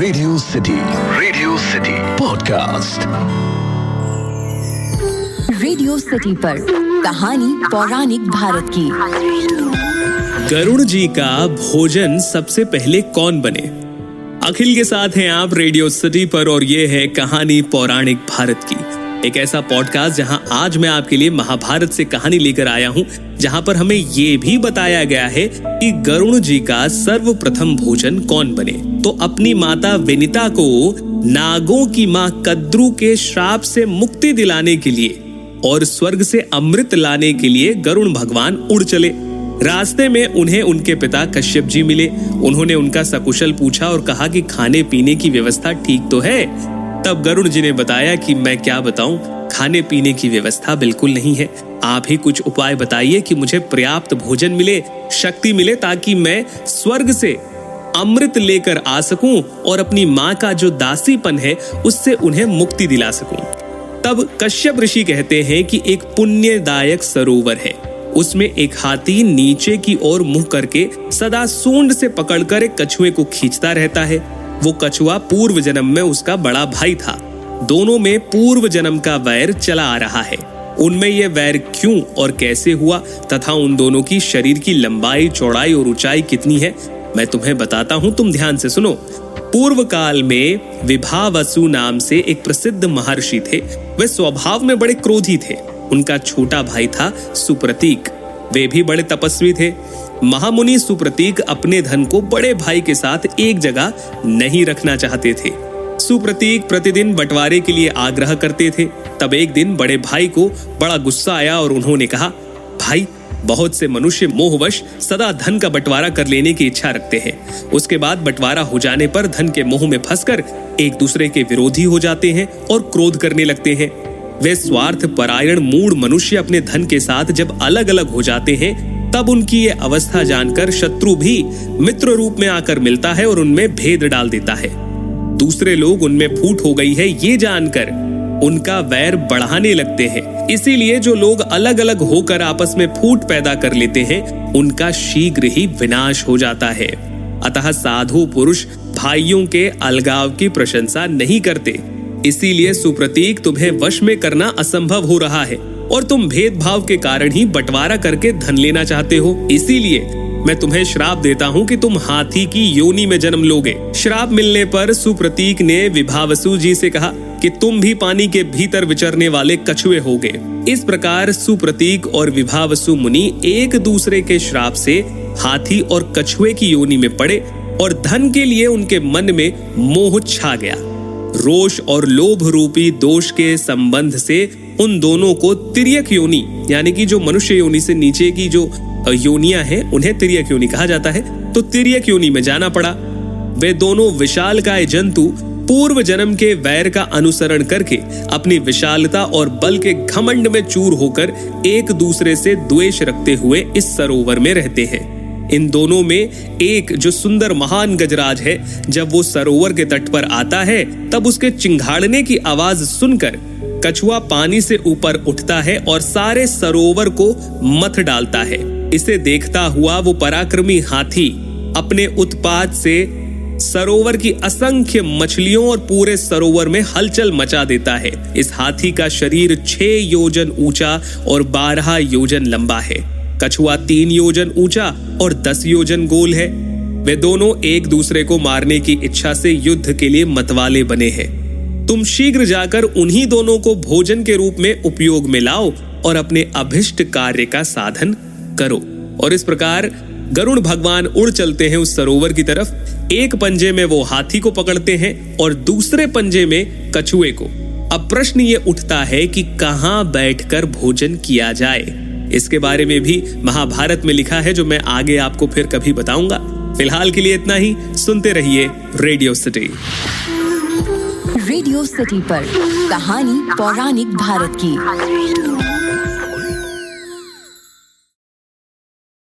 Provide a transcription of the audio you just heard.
Radio city podcast. Radio city पर कहानी पौराणिक भारत की। गरुड़ जी का भोजन सबसे पहले कौन बने? अखिल के साथ हैं आप रेडियो सिटी पर और ये है कहानी पौराणिक भारत की, एक ऐसा पॉडकास्ट जहां आज मैं आपके लिए महाभारत से कहानी लेकर आया हूं, जहां पर हमें ये भी बताया गया है कि गरुड़ जी का सर्वप्रथम भोजन कौन बने। तो अपनी माता विनिता को नागों की मां कद्रू के श्राप से मुक्ति दिलाने के लिए और स्वर्ग से अमृत लाने के लिए गरुड़ भगवान उड़ चले। रास्ते में उन्हें उनके पिता कश्यप जी मिले। उन्होंने उनका सकुशल पूछा और कहा कि खाने पीने की व्यवस्था ठीक तो है? तब गरुड़ जी ने बताया कि मैं क्या बताऊं, खाने पीने की व्यवस्था बिल्कुल नहीं है। आप ही कुछ उपाय बताइए कि मुझे पर्याप्त भोजन मिले, शक्ति मिले, ताकि मैं स्वर्ग से अमृत लेकर आ सकूं और अपनी माँ का जो दासीपन है उससे उन्हें मुक्ति दिला सकूं। तब कश्यप ऋषि कहते हैं कि एक पुण्यदायक सरोवर है, उसमें एक हाथी नीचे की ओर मुंह करके सदा सूंड से पकड़कर एक कछुए को खींचता रहता है। वो कछुआ पूर्व जन्म में उसका बड़ा भाई था। दोनों में पूर्व जन्म का वैर चला आ रहा है। उनमें यह वैर क्यों और कैसे हुआ तथा उन दोनों की शरीर की लंबाई, चौड़ाई और ऊंचाई कितनी है, मैं तुम्हें बताता हूं, तुम ध्यान से सुनो। पूर्व काल में विभावसु नाम से एक प्रसिद्ध महर्षि थे। वे स्वभाव में बड़े क्रोधी थे। उनका छोटा भाई था सुप्रतीक, वे भी बड़े तपस्वी थे। महामुनि सुप्रतीक अपने धन को बड़े भाई के साथ एक जगह नहीं रखना चाहते थे। सुप्रतीक प्रतिदिन बंटवारे के लिए आग्रह करते थे। तब एक दिन बड़े भाई को बड़ा गुस्सा आया और उन्होंने कहा, भाई, बहुत से मनुष्य मोहवश सदा धन का बंटवारा कर लेने की इच्छा रखते हैं। उसके बाद बंटवारा हो जाने पर धन के मोह में फंसकर एक दूसरे के विरोधी हो जाते हैं और क्रोध करने लगते हैं। वे स्वार्थ परायण मूढ़ मनुष्य अपने धन के साथ जब अलग अलग हो जाते हैं, तब उनकी ये अवस्था जानकर शत्रु भी मित्र रूप में आकर मिलता है और उनमें भेद डाल देता है। दूसरे लोग उनमें फूट हो गई है ये जानकर उनका वैर बढ़ाने लगते हैं। इसीलिए जो लोग अलग अलग होकर आपस में फूट पैदा कर लेते हैं, उनका शीघ्र ही विनाश हो जाता है। अतः साधु पुरुष भाइयों के अलगाव की प्रशंसा नहीं करते। इसीलिए सुप्रतीक तुम्हें वश में करना असंभव हो रहा है और तुम भेदभाव के कारण ही बंटवारा करके धन लेना चाहते हो। इसीलिए मैं तुम्हें श्राप देता हूँ कि तुम हाथी की योनि में जन्म लोगे। श्राप मिलने पर सुप्रतीक ने विभावसु जी से कहा कि तुम भी पानी के भीतर विचरने वाले कछुए होगे। इस प्रकार सुप्रतीक और विभावसु मुनि एक दूसरे के श्राप से हाथी और कछुए की योनि में पड़े और धन के लिए उनके मन में मोह छा गया। रोष और लोभ रूपी दोष के संबंध से उन दोनों को तिर्यक योनि, यानी कि जो मनुष्य योनि से नीचे की जो योनियां हैं उन्हें तिर्यक योनि कहा जाता है, तो तिर्यक योनि में जाना पड़ा। वे दोनों विशालकाय जंतु पूर्व जन्म के वैर का अनुसरण करके अपनी विशालता और बल के घमंड में चूर होकर एक दूसरे से द्वेष रखते हुए इस सरोवर में रहते हैं। इन दोनों में एक जो सुंदर महान गजराज है, जब वो सरोवर के तट पर आता है तब उसके चिंघाड़ने की आवाज सुनकर कछुआ पानी से ऊपर उठता है और सारे सरोवर को मथ डालता है। इसे देखता हुआ वो पराक्रमी हाथी अपने उत्पात से सरोवर की असंख्य मछलियों और पूरे सरोवर में हलचल मचा देता है। इस हाथी का शरीर 6 योजन ऊंचा और 12 योजन लंबा है। कछुआ 3 योजन ऊंचा और 10 योजन गोल है। वे दोनों एक दूसरे को मारने की इच्छा से युद्ध के लिए मतवाले बने हैं। तुम शीघ्र जाकर उन्हीं दोनों को भोजन के रूप में उपयोग में लाओ और अपने अभिष्ट कार्य का साधन करो। और इस प्रकार गरुड़ भगवान उड़ चलते हैं उस सरोवर की तरफ। एक पंजे में वो हाथी को पकड़ते हैं और दूसरे पंजे में कछुए को। अब प्रश्न ये उठता है कि कहां बैठकर भोजन किया जाए। इसके बारे में भी महाभारत में लिखा है, जो मैं आगे आपको फिर कभी बताऊंगा। फिलहाल के लिए इतना ही। सुनते रहिए रेडियो सिटी। रेडियो सिटी पर कहानी पौराणिक भारत की।